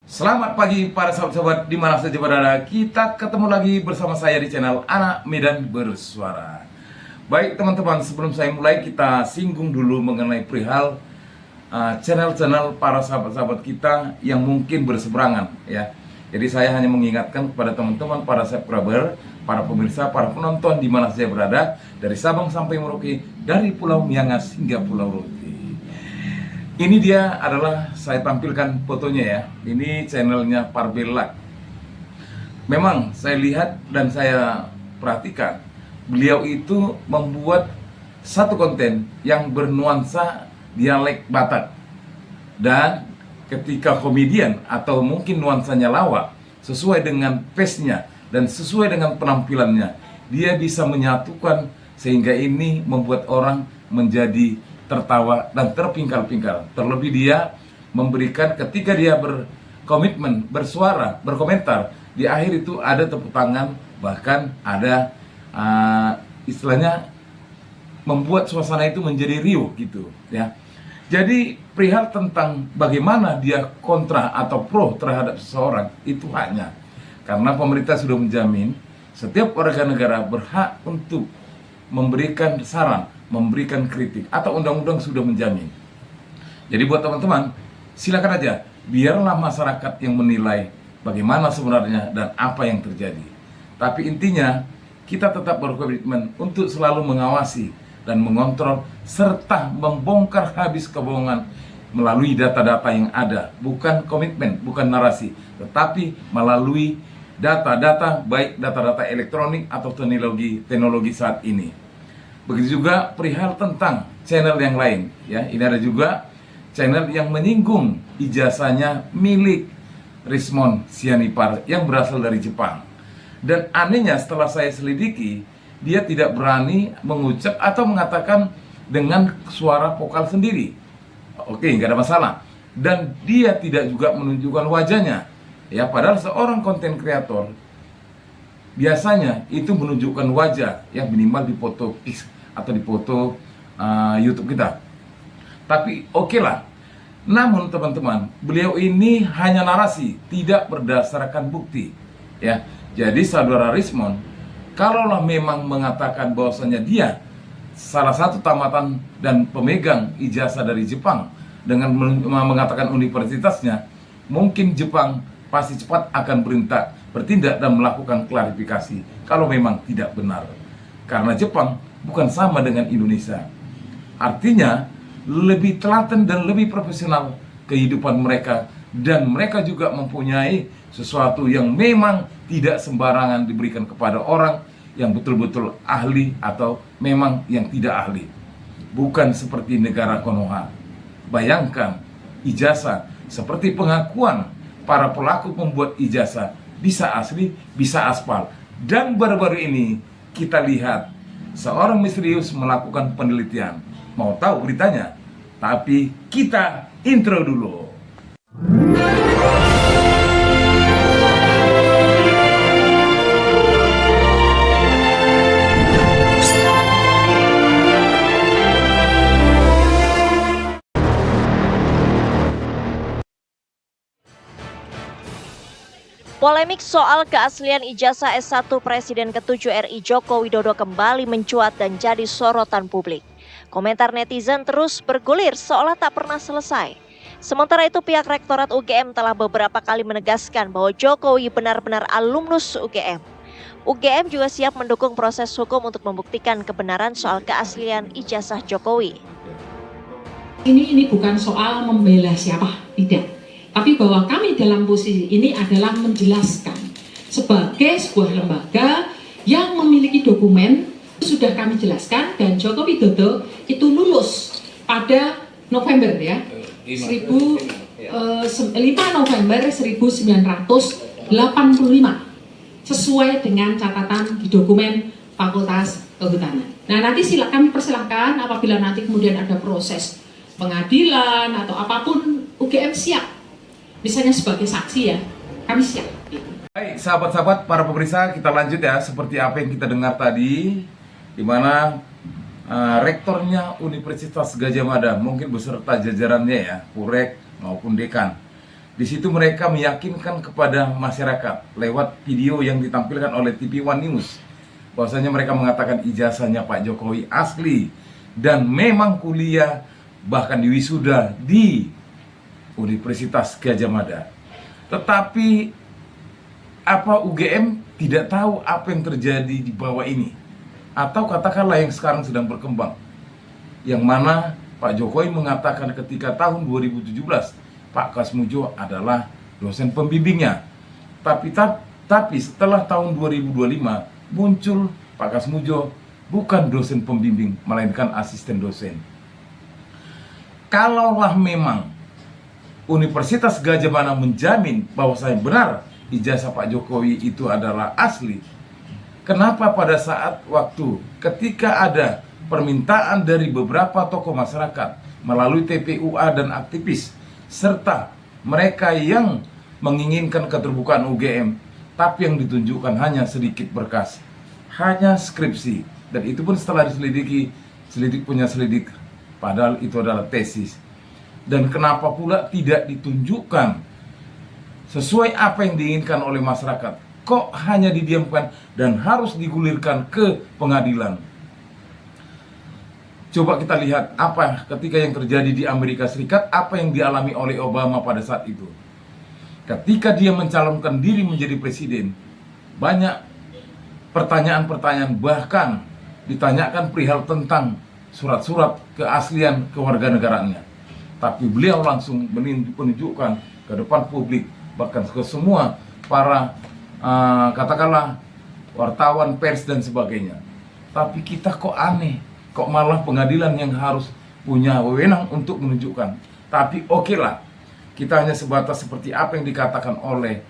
Selamat pagi para sahabat-sahabat di mana saja berada. Kita ketemu lagi bersama saya di channel Anak Medan Bersuara. Baik teman-teman, sebelum saya mulai kita singgung dulu mengenai perihal channel-channel para sahabat-sahabat kita yang mungkin berseberangan ya. Jadi saya hanya mengingatkan kepada teman-teman para subscriber, para pemirsa, para penonton di mana saja berada, dari Sabang sampai Merauke, dari Pulau Miangas hingga Pulau Rote. Ini dia adalah saya tampilkan fotonya ya. Ini channelnya Parbella. Memang saya lihat dan saya perhatikan, beliau itu membuat satu konten yang bernuansa dialek Batak. Dan ketika komedian atau mungkin nuansanya lawak, sesuai dengan pace-nya dan sesuai dengan penampilannya, dia bisa menyatukan sehingga ini membuat orang menjadi tertawa dan terpingkal-pingkal. Terlebih dia memberikan ketika dia berkomitmen, bersuara, berkomentar, di akhir itu ada tepuk tangan, bahkan ada istilahnya membuat suasana itu menjadi riuh gitu ya. Jadi perihal tentang bagaimana dia kontra atau pro terhadap seseorang itu haknya, karena pemerintah sudah menjamin setiap warga negara berhak untuk memberikan saran, memberikan kritik, atau undang-undang sudah menjamin. Jadi buat teman-teman, silakan aja, biarlah masyarakat yang menilai bagaimana sebenarnya dan apa yang terjadi. Tapi intinya, kita tetap berkomitmen untuk selalu mengawasi dan mengontrol serta membongkar habis kebohongan melalui data-data yang ada. Bukan komitmen, bukan narasi, tetapi melalui data-data, baik data-data elektronik atau teknologi saat ini. Begitu juga perihal tentang channel yang lain ya. Ini ada juga channel yang menyinggung ijazahnya milik Rismon Sianipar yang berasal dari Jepang. Dan anehnya setelah saya selidiki, dia tidak berani mengucap atau mengatakan dengan suara vokal sendiri. Oke, nggak ada masalah. Dan dia tidak juga menunjukkan wajahnya. Ya, padahal seorang konten kreator biasanya itu menunjukkan wajah yang minimal di foto atau di foto YouTube kita. Tapi oke lah. Namun teman-teman, beliau ini hanya narasi, tidak berdasarkan bukti. Ya, jadi saudara Rismon, kalaulah memang mengatakan bahwasanya dia salah satu tamatan dan pemegang ijazah dari Jepang dengan mengatakan universitasnya, mungkin Jepang pasti cepat akan bertindak dan melakukan klarifikasi kalau memang tidak benar. Karena Jepang bukan sama dengan Indonesia. Artinya lebih telaten dan lebih profesional kehidupan mereka, dan mereka juga mempunyai sesuatu yang memang tidak sembarangan diberikan kepada orang yang betul-betul ahli atau memang yang tidak ahli. Bukan seperti negara Konoha. Bayangkan ijazah seperti pengakuan para pelaku membuat ijazah bisa asli, bisa aspal. Dan baru-baru ini kita lihat seorang misterius melakukan penelitian. Mau tahu beritanya? Tapi kita intro dulu. Polemik soal keaslian ijazah S1 Presiden ke-7 RI Joko Widodo kembali mencuat dan jadi sorotan publik. Komentar netizen terus bergulir seolah tak pernah selesai. Sementara itu pihak Rektorat UGM telah beberapa kali menegaskan bahwa Jokowi benar-benar alumnus UGM. UGM juga siap mendukung proses hukum untuk membuktikan kebenaran soal keaslian ijazah Jokowi. Ini bukan soal membela siapa, tidak. Tapi bahwa kami dalam posisi ini adalah menjelaskan sebagai sebuah lembaga yang memiliki dokumen, sudah kami jelaskan, dan Joko Widodo itu lulus pada November ya, 5 November 1985 sesuai dengan catatan di dokumen Fakultas Kehutanan. Nah nanti kami persilahkan apabila nanti kemudian ada proses pengadilan atau apapun, UGM siap. Misalnya sebagai saksi ya, kami siap. Baik, sahabat-sahabat, para pemirsa, kita lanjut ya. Seperti apa yang kita dengar tadi, di mana rektornya Universitas Gadjah Mada, mungkin beserta jajarannya ya, Purek maupun dekan, Di situ mereka meyakinkan kepada masyarakat lewat video yang ditampilkan oleh TV One News bahwasanya mereka mengatakan ijazahnya Pak Jokowi asli dan memang kuliah bahkan di wisuda di Universitas Gadjah Mada. Tetapi apa UGM tidak tahu apa yang terjadi di bawah ini, atau katakanlah yang sekarang sedang berkembang, yang mana Pak Jokowi mengatakan ketika tahun 2017 Pak Kasmujo adalah dosen pembimbingnya. Tapi setelah tahun 2025 muncul Pak Kasmujo bukan dosen pembimbing, melainkan asisten dosen. Kalaulah memang Universitas Gadjah Mada menjamin bahwa saya benar ijazah Pak Jokowi itu adalah asli, kenapa pada saat waktu ketika ada permintaan dari beberapa tokoh masyarakat melalui TPUA dan aktivis serta mereka yang menginginkan keterbukaan UGM, tapi yang ditunjukkan hanya sedikit berkas, hanya skripsi, dan itu pun setelah diselidiki, selidik punya selidik, padahal itu adalah tesis. Dan kenapa pula tidak ditunjukkan sesuai apa yang diinginkan oleh masyarakat, kok hanya didiamkan dan harus digulirkan ke pengadilan? Coba kita lihat apa ketika yang terjadi di Amerika Serikat, apa yang dialami oleh Obama pada saat itu. Ketika dia mencalonkan diri menjadi presiden, banyak pertanyaan-pertanyaan, bahkan ditanyakan perihal tentang surat-surat keaslian kewarganegaraannya. Tapi beliau langsung menunjukkan ke depan publik, bahkan ke semua para katakanlah wartawan, pers dan sebagainya. Tapi kita kok aneh, kok malah pengadilan yang harus punya wewenang untuk menunjukkan. Tapi okelah, kita hanya sebatas seperti apa yang dikatakan oleh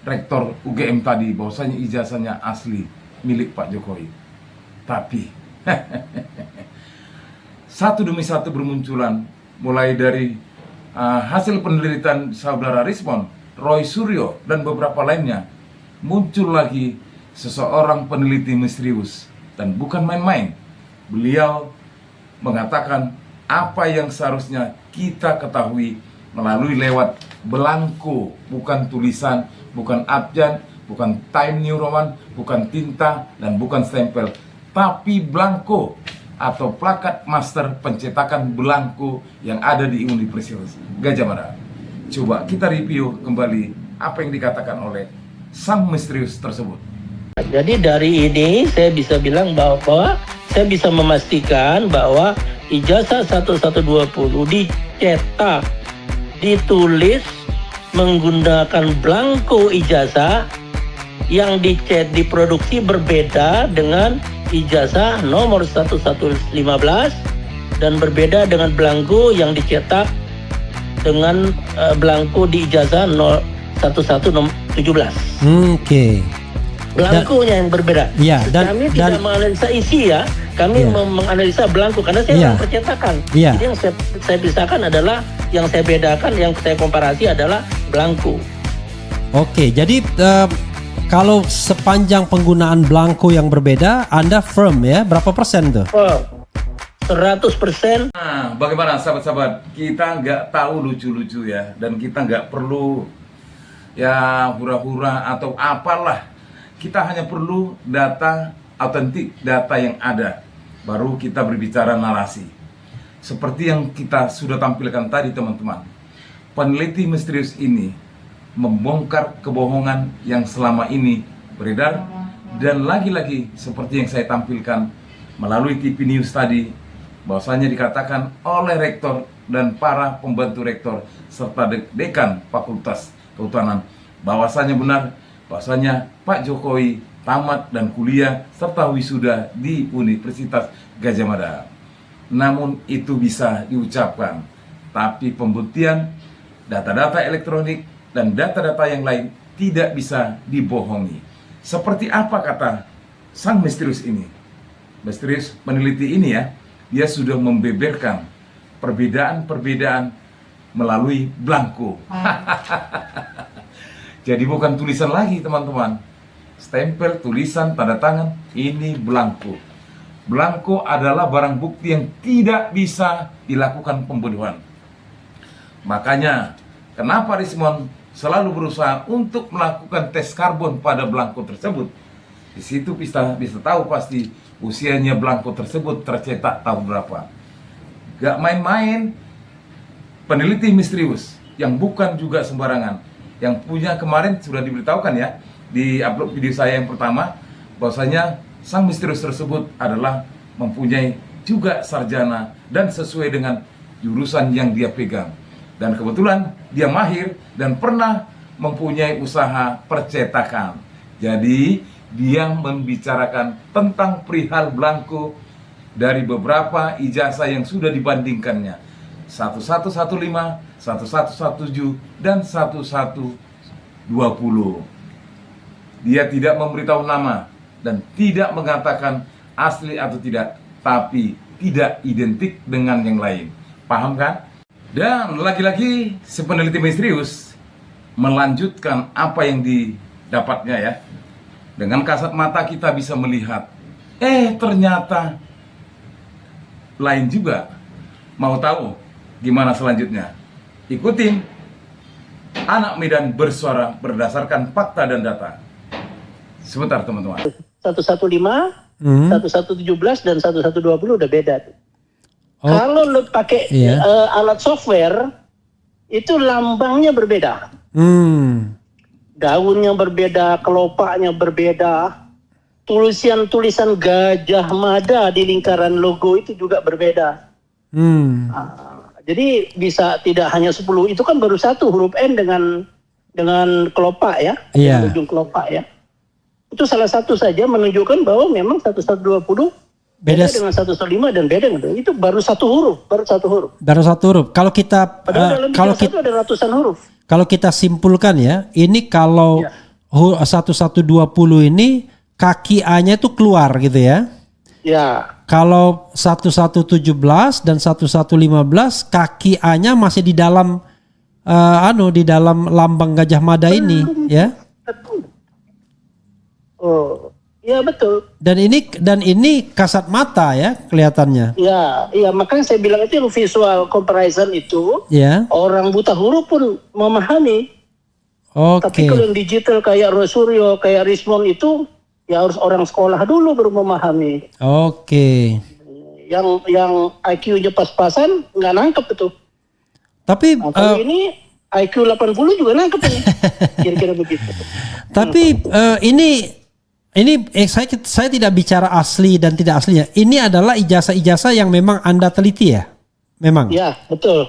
Rektor UGM tadi, bahwasanya ijazahnya asli milik Pak Jokowi. Tapi satu demi satu bermunculan, mulai dari hasil penelitian saudara Rismond, Roy Suryo, dan beberapa lainnya, muncul lagi seseorang peneliti misterius, dan bukan main-main. Beliau mengatakan apa yang seharusnya kita ketahui melalui lewat belangko, bukan tulisan, bukan abjad, bukan Time New Roman, bukan tinta, dan bukan stempel, tapi belangko atau plakat master pencetakan belangko yang ada di Universitas Gadjah Mada. Coba kita review kembali apa yang dikatakan oleh sang misterius tersebut. Jadi dari ini saya bisa bilang bahwa saya bisa memastikan bahwa ijazah 1120 dicetak, ditulis menggunakan belangko ijazah yang diproduksi berbeda dengan ijazah nomor 1115 dan berbeda dengan belangko yang dicetak dengan belangko di ijazah 1117. Oke. Belangkonya yang berbeda. Iya, kami tidak menganalisa isi ya, kami menganalisa belangko karena saya percetakan. Iya. Jadi yang saya pisahkan adalah, yang saya bedakan, yang saya komparasi adalah belangko. Oke, jadi kalau sepanjang penggunaan belangko yang berbeda, Anda firm ya, berapa persen tuh? 100%. Nah, bagaimana sahabat-sahabat? Kita nggak tahu lucu-lucu ya, dan kita nggak perlu ya hura-hura atau apalah. Kita hanya perlu data autentik, data yang ada, baru kita berbicara narasi. Seperti yang kita sudah tampilkan tadi teman-teman, peneliti misterius ini membongkar kebohongan yang selama ini beredar, dan lagi-lagi seperti yang saya tampilkan melalui TV News tadi, bahwasanya dikatakan oleh rektor dan para pembantu rektor serta dekan Fakultas Kehutanan bahwasanya benar, bahwasanya Pak Jokowi tamat dan kuliah serta wisuda di Universitas Gadjah Mada. Namun itu bisa diucapkan, tapi pembuktian data-data elektronik dan data-data yang lain tidak bisa dibohongi. Seperti apa kata sang misterius ini? Misterius peneliti ini ya, dia sudah membeberkan perbedaan-perbedaan melalui belangko. Jadi bukan tulisan lagi teman-teman, stempel, tulisan, tanda tangan, ini belangko. Belangko adalah barang bukti yang tidak bisa dilakukan pembodohan. Makanya kenapa Rismon selalu berusaha untuk melakukan tes karbon pada belangko tersebut. Di situ bisa tahu pasti usianya belangko tersebut tercetak tahun berapa. Gak main-main, peneliti misterius yang bukan juga sembarangan, yang punya kemarin sudah diberitahukan ya di upload video saya yang pertama, bahwasanya sang misterius tersebut adalah mempunyai juga sarjana dan sesuai dengan jurusan yang dia pegang. Dan kebetulan dia mahir dan pernah mempunyai usaha percetakan. Jadi dia membicarakan tentang perihal belangko dari beberapa ijazah yang sudah dibandingkannya. 1115, 1117, dan 1120. Dia tidak memberitahu nama dan tidak mengatakan asli atau tidak, tapi tidak identik dengan yang lain. Paham kan? Dan lagi-lagi si peneliti misterius melanjutkan apa yang didapatnya ya. Dengan kasat mata kita bisa melihat, ternyata lain juga. Mau tahu gimana selanjutnya? Ikutin Anak Medan Bersuara berdasarkan fakta dan data. Sebentar teman-teman. 115, 1117 dan 1120 udah beda tuh. Kalau lo pakai alat software itu lambangnya berbeda. Daunnya berbeda, kelopaknya berbeda. Tulisan Gajah Mada di lingkaran logo itu juga berbeda. Jadi bisa tidak hanya 10, itu kan baru satu huruf N dengan kelopak ya, ujung kelopak ya. Itu salah satu saja menunjukkan bahwa memang 1120 beda dengan 115 dan beda dengan itu baru satu huruf. Kalau kita kalau kita ada ratusan huruf. Kalau kita simpulkan ya, ini kalau 1120 ini kaki A-nya itu keluar gitu ya. Ya. Kalau 1117 dan 1115 kaki A-nya masih di dalam di dalam lambang Gajah Mada ini ya. Oh, iya betul. Dan ini kasat mata ya kelihatannya. Iya, makanya saya bilang itu visual comparison itu. Ya. Orang buta huruf pun memahami. Tapi kalau yang digital kayak Rosuryo, kayak Rismon itu ya harus orang sekolah dulu baru memahami. Yang IQ-nya pas-pasan nggak nangkep itu. Tapi kalau ini IQ 80 juga nangkep ini. Kira-kira begitu. Tapi saya tidak bicara asli dan tidak aslinya. Ini adalah ijazah-ijazah yang memang Anda teliti ya? Memang? Ya, betul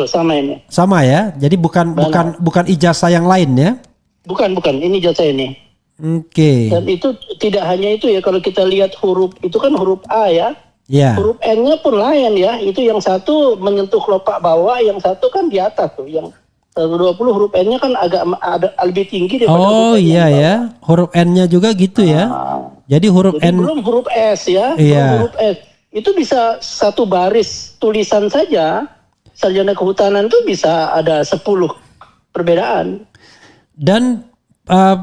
sama ini. Sama ya? Jadi bukan ijazah yang lain ya? Bukan, ini ijazah ini. Dan itu tidak hanya itu ya, kalau kita lihat huruf, itu kan huruf A ya. Huruf N-nya pun lain ya. Itu yang satu menyentuh kelopak bawah, yang satu kan di atas tuh. Yang 120 huruf N-nya kan agak lebih tinggi daripada huruf N ya. Huruf N-nya juga gitu ya. Jadi huruf N belum huruf S ya. Huruf S itu bisa satu baris tulisan saja. Sarjana kehutanan itu bisa ada 10 perbedaan. Dan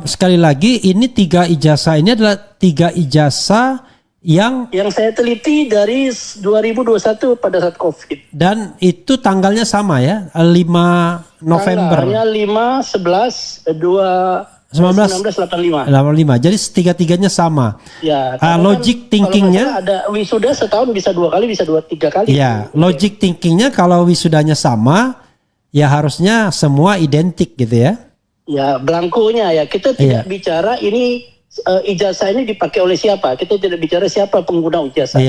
sekali lagi ini 3 ijazah ini adalah 3 ijazah yang saya teliti dari 2021 pada saat COVID. Dan itu tanggalnya sama ya, 5 November. Tanggalnya 5, 11, 1985. Jadi tiga-tiganya sama. Ya. Logic thinkingnya ada wisuda setahun bisa 2 kali, bisa 3 kali. Ya, logic thinkingnya kalau wisudanya sama, ya harusnya semua identik gitu ya. Ya, belangkonya ya. Kita tidak bicara ini ijazah ini dipakai oleh siapa. Kita tidak bicara siapa pengguna ijazah.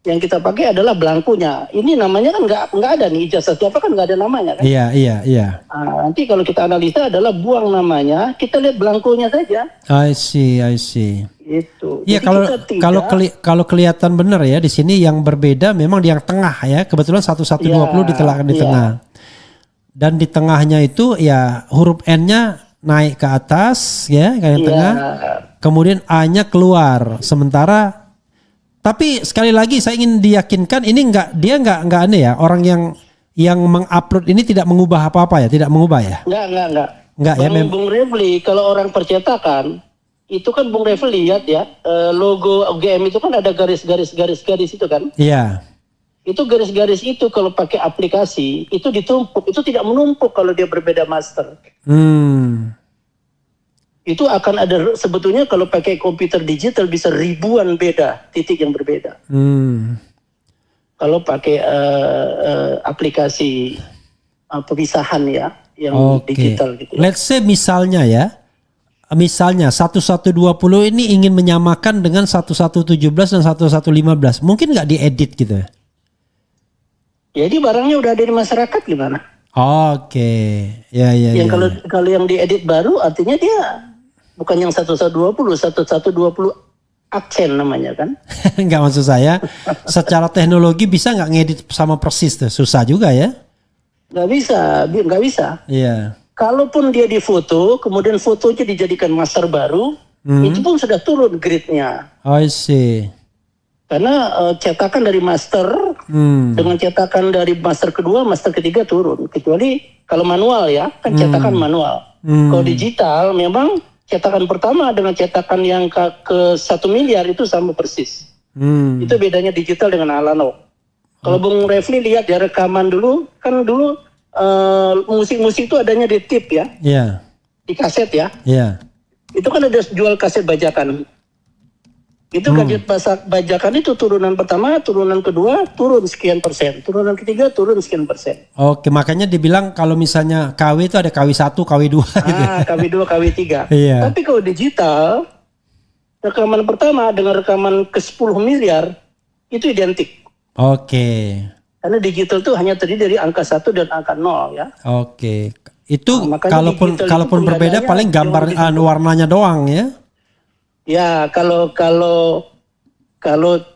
Yang kita pakai adalah belangkonya. Ini namanya kan nggak ada nih, ijazah siapa kan nggak ada namanya kan. Iya. Nanti kalau kita analisa adalah buang namanya, kita lihat belangkonya saja. I see. Itu. Iya, kalau kelihatan benar ya di sini yang berbeda memang di yang tengah ya. Kebetulan 1120 di tengah. Dan di tengahnya itu ya huruf N-nya naik ke atas ya, kayak tengah. Kemudian A-nya keluar. Sementara tapi sekali lagi saya ingin diyakinkan ini dia nggak aneh ya. Orang yang mengupload ini tidak mengubah apa-apa ya, tidak mengubah ya. Enggak ya. Bung Refli, kalau orang percetakan itu kan Bung Refli lihat ya, logo UGM itu kan ada garis itu kan. Iya. Itu garis-garis itu kalau pakai aplikasi itu ditumpuk, itu tidak menumpuk kalau dia berbeda master. Itu akan ada sebetulnya kalau pakai komputer digital bisa ribuan beda titik yang berbeda. Kalau pakai aplikasi pemisahan ya yang digital gitu. Let's say misalnya 1120 ini ingin menyamakan dengan 1117 dan 1115. Mungkin nggak diedit gitu ya? Jadi barangnya udah ada di masyarakat gimana? Ya. Kalau yang diedit baru artinya dia bukan yang 1120 aksen namanya kan? Nggak, maksud saya secara teknologi bisa nggak ngedit sama persis tuh? Susah juga ya? Nggak bisa. Iya. Kalaupun dia difoto, kemudian fotonya dijadikan master baru, itu pun sudah turun grade-nya. I see. Karena cetakan dari master dengan cetakan dari master kedua, master ketiga turun. Kecuali kalau manual ya, kan cetakan manual. Kalau digital memang cetakan pertama dengan cetakan yang ke 1 miliar itu sama persis. Itu bedanya digital dengan analog. Kalau Bung Refli lihat ya rekaman dulu, kan dulu musik-musik itu adanya di tip ya. Iya. Di kaset ya. Iya. Itu kan ada jual kaset bajakan. Itu kaset bajakan itu turunan pertama, turunan kedua turun sekian persen, turunan ketiga turun sekian persen. Oke, makanya dibilang kalau misalnya KW itu ada KW 1, KW 2 gitu. KW 2, KW 3. Iya. Tapi kalau digital, rekaman pertama dengan rekaman ke 10 miliar itu identik. Oke. Karena digital itu hanya terdiri dari angka 1 dan angka 0 ya. Oke. Itu kalaupun berbeda paling gambar warnanya doang ya. Ya, kalau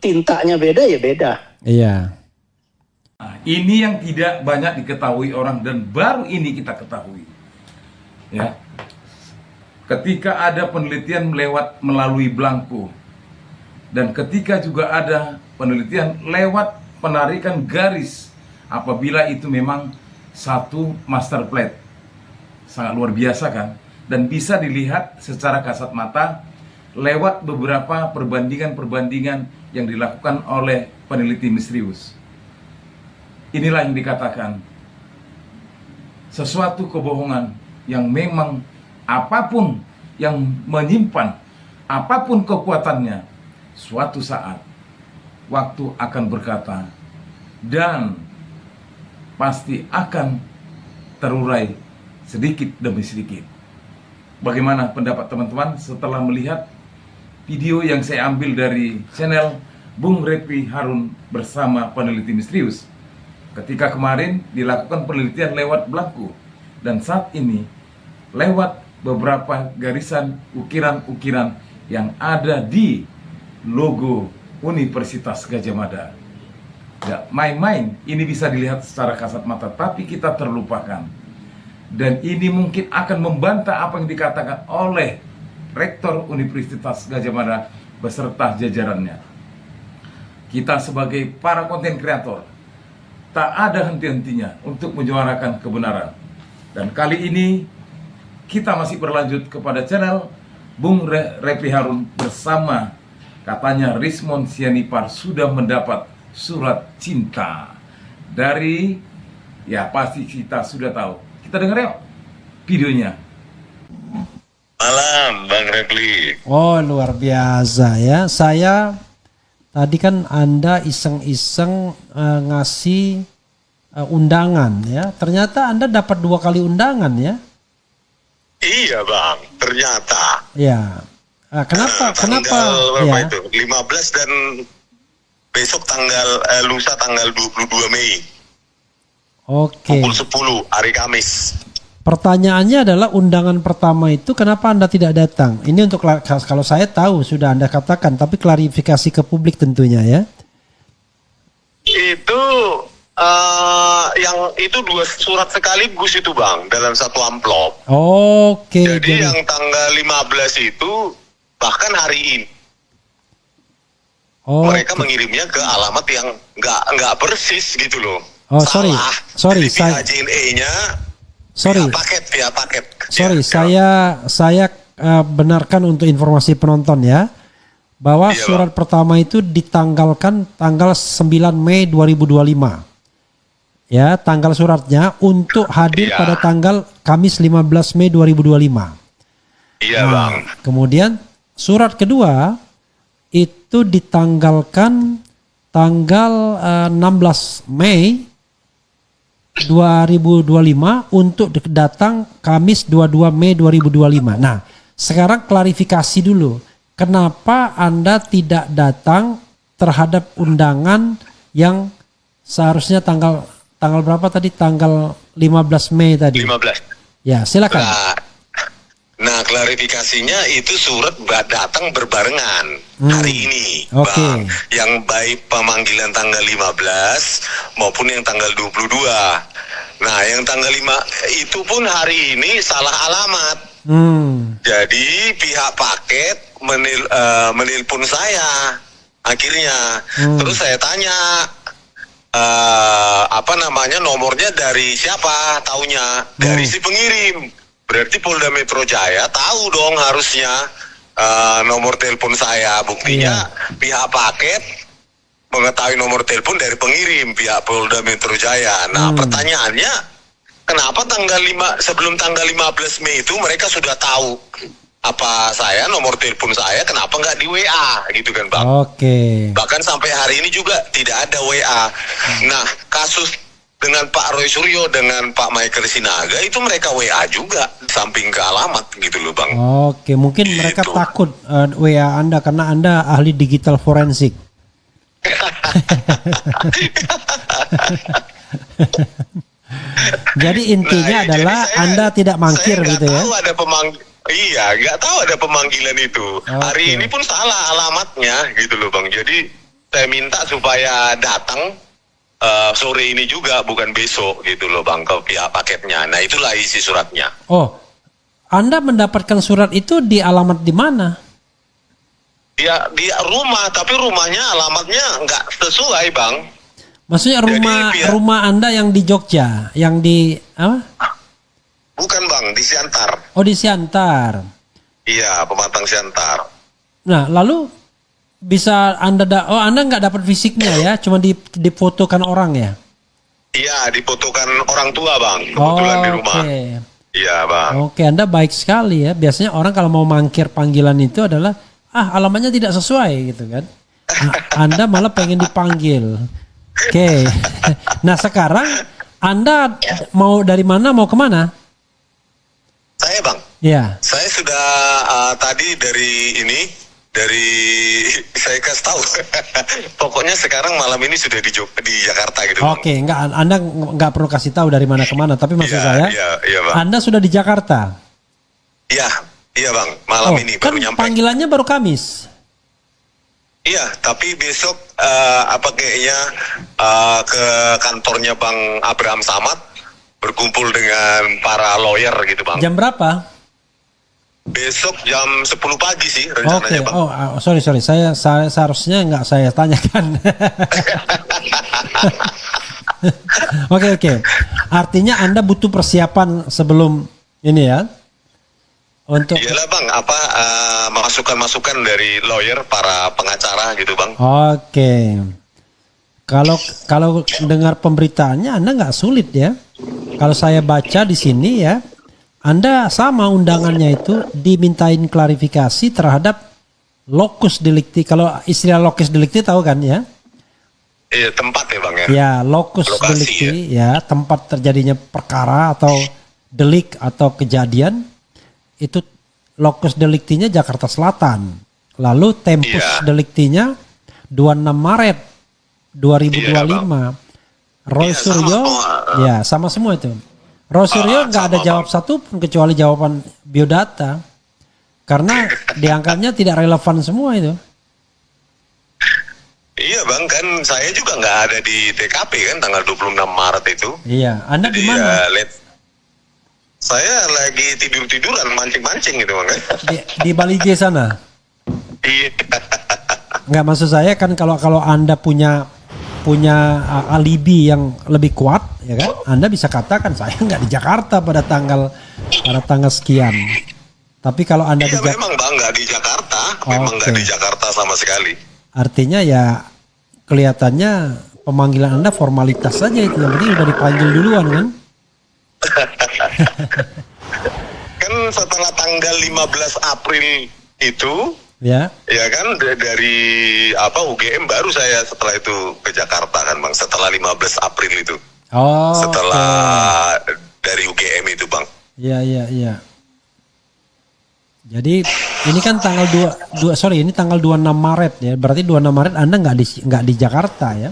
tintanya beda ya beda. Iya. Nah, ini yang tidak banyak diketahui orang dan baru ini kita ketahui. Ya. Ketika ada penelitian melalui belangko dan ketika juga ada penelitian lewat penarikan garis apabila itu memang satu master plate. Sangat luar biasa kan? Dan bisa dilihat secara kasat mata lewat beberapa perbandingan-perbandingan yang dilakukan oleh peneliti misterius. Inilah yang dikatakan sesuatu kebohongan yang memang apapun yang menyimpan, apapun kekuatannya, suatu saat waktu akan berkata dan pasti akan terurai sedikit demi sedikit. Bagaimana pendapat teman-teman setelah melihat video yang saya ambil dari channel Bung Refli Harun bersama peneliti misterius? Ketika kemarin dilakukan penelitian lewat belangko dan saat ini lewat beberapa garisan ukiran-ukiran yang ada di logo Universitas Gadjah Mada. Ya, main-main, ini bisa dilihat secara kasat mata, tapi kita terlupakan. Dan ini mungkin akan membantah apa yang dikatakan oleh Rektor Universitas Gadjah Mada beserta jajarannya. Kita sebagai para konten kreator tak ada henti-hentinya untuk menyuarakan kebenaran. Dan kali ini kita masih berlanjut kepada channel Bung Refli Harun bersama katanya Rismond Sianipar sudah mendapat surat cinta dari, ya pasti kita sudah tahu. Kita dengar yuk videonya. Malam Bang Refli. Oh, luar biasa ya. Saya tadi kan Anda iseng-iseng ngasih undangan ya. Ternyata Anda dapat 2 kali undangan ya. Iya Bang, ternyata. Ya. Kenapa? Berapa ya? itu? 15 dan besok lusa tanggal 22 Mei. Oke. Pukul 10 hari Kamis. Pertanyaannya adalah undangan pertama itu kenapa Anda tidak datang? Ini untuk kalau saya tahu sudah Anda katakan, tapi klarifikasi ke publik tentunya ya. Itu yang itu 2 surat sekaligus itu Bang dalam satu amplop. Oke. Jadi yang tanggal 15 itu bahkan hari ini. Mereka mengirimnya ke alamat yang nggak persis gitu loh. Oh, sorry, saya JNE-nya. Sorry. Paket. Sorry, saya benarkan untuk informasi penonton ya, bahwa surat pertama itu ditanggalkan tanggal 9 Mei 2025. Ya, tanggal suratnya untuk hadir pada tanggal Kamis 15 Mei 2025. Iya, Bang. Kemudian surat kedua itu ditanggalkan tanggal 16 Mei 2025 untuk datang Kamis 22 Mei 2025. Nah, sekarang klarifikasi dulu. Kenapa Anda tidak datang terhadap undangan yang seharusnya tanggal berapa tadi? Tanggal 15 Mei tadi. 15. Ya, silakan. Nah, klarifikasinya itu surat datang berbarengan hari ini, Bang. Yang baik pemanggilan tanggal 15 maupun yang tanggal 22. Nah, yang tanggal 5 itu pun hari ini salah alamat. Jadi pihak paket menelpon saya akhirnya. Terus saya tanya nomornya dari siapa? Taunya dari si pengirim. Berarti Polda Metro Jaya tahu dong harusnya nomor telepon saya. Buktinya pihak paket mengetahui nomor telepon dari pengirim pihak Polda Metro Jaya. Nah, pertanyaannya, kenapa sebelum tanggal 15 Mei itu mereka sudah tahu apa saya, nomor telepon saya, kenapa nggak di WA gitu kan, Bang? Bahkan sampai hari ini juga tidak ada WA. Nah, kasus dengan Pak Roy Suryo dengan Pak Michael Sinaga itu mereka WA juga samping ke alamat gitu loh, Bang. Mungkin gitu. Mereka takut WA Anda karena Anda ahli digital forensik. Jadi intinya adalah Anda tidak mangkir gitu ya. Nggak tahu ada pemanggilan itu. Hari ini pun salah alamatnya gitu loh, Bang. Jadi saya minta supaya datang sore ini juga, bukan besok gitu loh, Bang, ke pihak paketnya. Nah, itulah isi suratnya. Anda mendapatkan surat itu di alamat di mana? Di rumah, tapi rumahnya alamatnya nggak sesuai, Bang. Maksudnya rumah Anda yang di Jogja, yang di apa? Bukan, Bang, di Siantar. Di Siantar. Iya, Pematang Siantar. Nah, lalu bisa Anda Anda nggak dapat fisiknya ya, cuma difotokan orang ya? Iya, difotokan orang tua, Bang, kebetulan di rumah. Iya, Bang. Anda baik sekali ya. Biasanya orang kalau mau mangkir panggilan itu adalah alamatnya tidak sesuai gitu kan. Anda malah pengen dipanggil. Nah, sekarang Anda mau dari mana, mau kemana? Saya, Bang. Iya. Saya sudah tadi dari saya kasih tahu. Pokoknya sekarang malam ini sudah di Jakarta gitu, Bang. Anda nggak perlu kasih tahu dari mana kemana, tapi maksud saya, Bang. Anda sudah di Jakarta. Iya, Bang. Malam ini baru nyampe. Panggilannya baru Kamis. Iya, tapi besok kayaknya ke kantornya Bang Abraham Samad berkumpul dengan para lawyer gitu, Bang. Jam berapa? Besok jam 10 pagi sih rencananya, Bang. Sorry. Saya seharusnya nggak saya tanyakan. Oke. Artinya Anda butuh persiapan sebelum ini ya? Iyalah, Bang, masukan-masukan dari lawyer, para pengacara gitu, Bang. Kalau dengar pemberitaannya Anda nggak sulit ya? Kalau saya baca di sini ya, Anda sama undangannya itu dimintain klarifikasi terhadap locus delicti. Kalau istilah locus delicti tahu kan ya? Iya, tempat ya, Bang ya. Ya, locus delicti ya, tempat terjadinya perkara atau delik atau kejadian. Itu locus delictinya Jakarta Selatan. Lalu tempus delictinya 26 Maret 2025. Roy Suryo sama semua itu. Roy Suryo nggak ada jawab satu pun kecuali jawaban biodata, karena dianggapnya tidak relevan semua itu. Iya, Bang, kan saya juga nggak ada di TKP kan tanggal 26 Maret itu. Iya, Anda di mana? Saya lagi tiduran mancing-mancing gitu, Bang. Di Bali J sana. Iya. Nggak, maksud saya kan kalau Anda punya alibi yang lebih kuat, ya kan? Anda bisa katakan saya nggak di Jakarta pada tanggal sekian. Tapi kalau Anda memang, Bang, nggak di Jakarta. memang nggak di Jakarta sama sekali. Artinya ya kelihatannya pemanggilan Anda formalitas saja itu, yang penting udah dipanggil duluan kan? Kan setelah tanggal 15 April itu, ya kan dari UGM baru saya setelah itu ke Jakarta kan Bang, setelah 15 April itu. Oh. Setelah dari UGM itu Bang. Iya. Jadi ini kan tanggal 26 Maret ya. Berarti 26 Maret Anda nggak di Jakarta ya?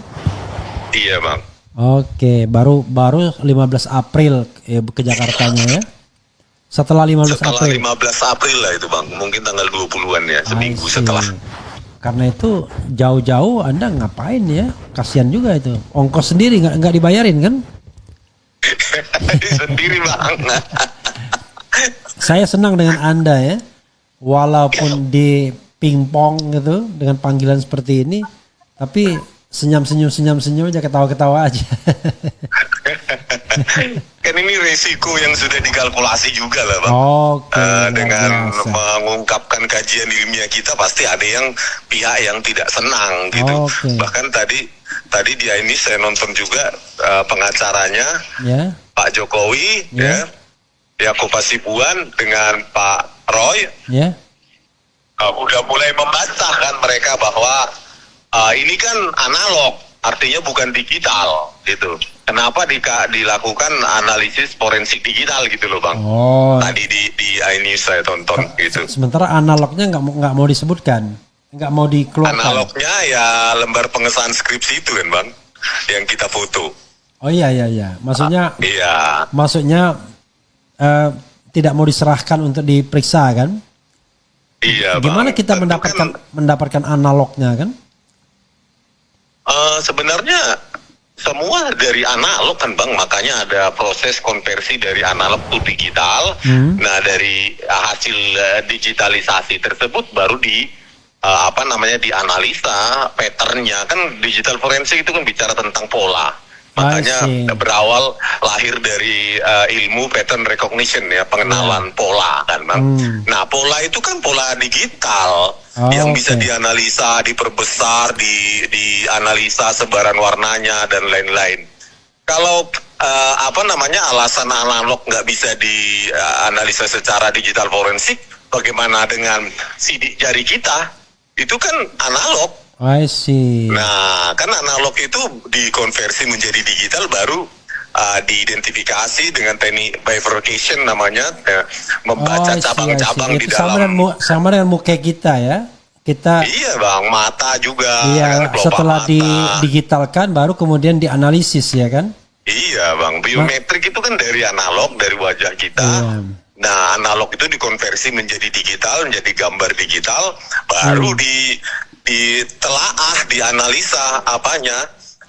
Iya Bang. Oke, baru 15 April ke Jakartanya ya. Setelah 15 April. 15 April lah itu Bang. Mungkin tanggal 20-an ya, seminggu setelah. Karena itu jauh-jauh Anda ngapain ya? Kasihan juga itu. Ongkos sendiri nggak dibayarin kan? Sendiri Bang. Saya senang dengan Anda ya. Walaupun di pingpong gitu dengan panggilan seperti ini, tapi senyum aja, ketawa-ketawa aja. Kan ini resiko yang sudah dikalkulasi juga lah Bang. Dengan mengungkapkan kajian ilmiah kita pasti ada yang pihak yang tidak senang gitu. Bahkan tadi dia ini saya nonton juga pengacaranya Pak Jokowi Yaakob Hasibuan dengan Pak Roy udah mulai membantah kan mereka bahwa ini kan analog, artinya bukan digital gitu. Kenapa dilakukan analisis forensik digital gitu loh Bang? Tadi di iNews saya tonton gitu. Sementara analognya nggak mau disebutkan, nggak mau dikeluarkan. Analognya ya lembar pengesahan skripsi itu kan Bang, yang kita foto. Oh iya. Maksudnya maksudnya tidak mau diserahkan untuk diperiksa kan? Iya. Gimana kita mendapatkan analognya kan? Sebenarnya semua dari analog kan Bang, makanya ada proses konversi dari analog ke digital. Nah dari hasil digitalisasi tersebut baru dianalisa patternnya kan. Digital forensik itu kan bicara tentang pola. Makanya berawal lahir dari ilmu pattern recognition ya, pengenalan pola kan Bang. Nah pola itu kan pola digital yang bisa dianalisa, diperbesar, dianalisa sebaran warnanya dan lain-lain. Kalau alasan analog nggak bisa dianalisa secara digital forensik, bagaimana dengan sidik jari kita? Itu kan analog. I see. Nah, kan analog itu dikonversi menjadi digital baru diidentifikasi dengan teknik bifurcation namanya, membaca cabang-cabang di dalam. Sama dengan muka kita ya. Iya Bang, mata juga. Iya, kan, setelah didigitalkan baru kemudian dianalisis ya kan? Iya Bang, biometrik itu kan dari analog, dari wajah kita. Nah, analog itu dikonversi menjadi digital, menjadi gambar digital, baru ditelaah, dianalisa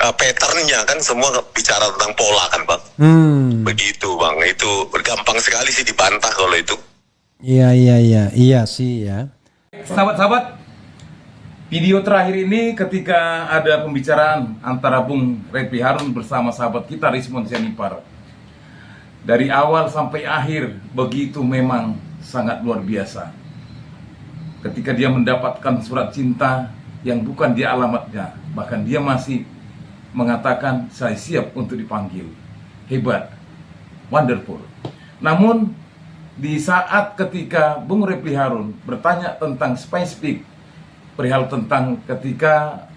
patternnya kan, semua bicara tentang pola kan Bang. Begitu Bang, itu gampang sekali sih dibantah kalau itu. Iya sih ya. Sahabat-sahabat, video terakhir ini ketika ada pembicaraan antara Bung Refli Harun bersama sahabat kita Rismond Sianipar. Dari awal sampai akhir begitu memang sangat luar biasa. Ketika dia mendapatkan surat cinta yang bukan dia alamatnya, bahkan dia masih mengatakan saya siap untuk dipanggil. Hebat, wonderful. Namun di saat ketika Bung Refli Harun bertanya tentang spesifik perihal tentang ketika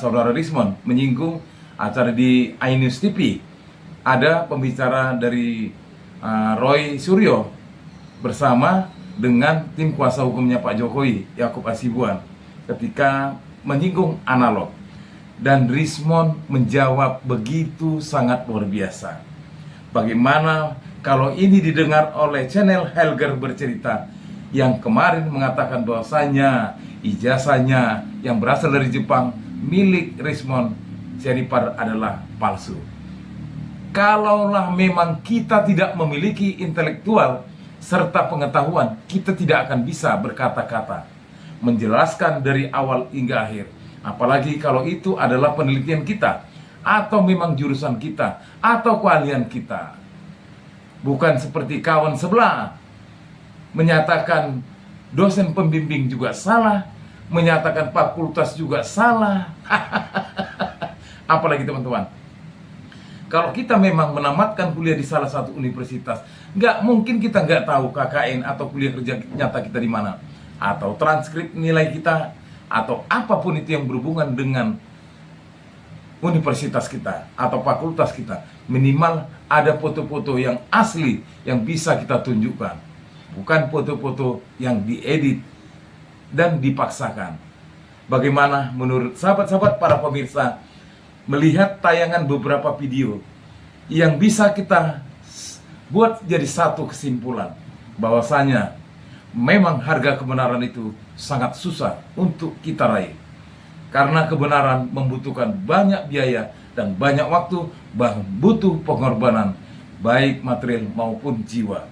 saudara Rismond menyinggung acara di iNews TV, ada pembicara dari Roy Suryo bersama dengan tim kuasa hukumnya Pak Jokowi, Yaakob Hasibuan, ketika menyinggung analog. Dan Rismond menjawab begitu sangat luar biasa. Bagaimana kalau ini didengar oleh channel Helger Bercerita yang kemarin mengatakan bahwasanya ijazahnya yang berasal dari Jepang milik Rismond Sianipar adalah palsu. Kalaulah memang kita tidak memiliki intelektual serta pengetahuan, kita tidak akan bisa berkata-kata, menjelaskan dari awal hingga akhir. Apalagi kalau itu adalah penelitian kita, atau memang jurusan kita, atau keahlian kita. Bukan seperti kawan sebelah menyatakan dosen pembimbing juga salah, menyatakan fakultas juga salah. Apalagi teman-teman, kalau kita memang menamatkan kuliah di salah satu universitas, nggak mungkin kita nggak tahu KKN atau kuliah kerja nyata kita di mana, atau transkrip nilai kita, atau apapun itu yang berhubungan dengan universitas kita atau fakultas kita. Minimal ada foto-foto yang asli yang bisa kita tunjukkan, bukan foto-foto yang diedit dan dipaksakan. Bagaimana menurut sahabat-sahabat para pemirsa melihat tayangan beberapa video yang bisa kita buat jadi satu kesimpulan bahwasanya memang harga kebenaran itu sangat susah untuk kita raih, karena kebenaran membutuhkan banyak biaya dan banyak waktu, bahkan butuh pengorbanan baik material maupun jiwa.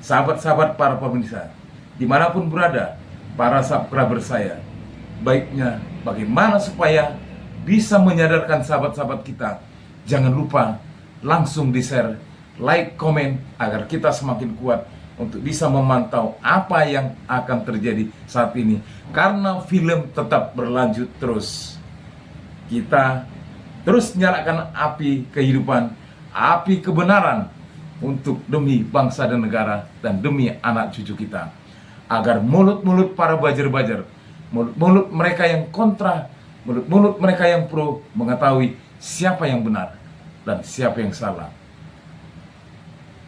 Sahabat-sahabat para pemirsa dimanapun berada, para subscriber saya, baiknya bagaimana supaya bisa menyadarkan sahabat-sahabat kita. Jangan lupa langsung di-share, like, komen, agar kita semakin kuat untuk bisa memantau apa yang akan terjadi saat ini. Karena film tetap berlanjut terus. Kita terus nyalakan api kehidupan, api kebenaran untuk demi bangsa dan negara dan demi anak cucu kita. Agar mulut-mulut para bajer-bajer, mulut-mulut mereka yang kontra, mulut-mulut mereka yang pro mengetahui siapa yang benar dan siapa yang salah.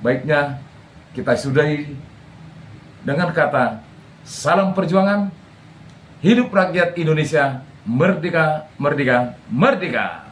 Baiknya kita sudahi dengan kata salam perjuangan, hidup rakyat Indonesia, merdeka, merdeka, merdeka.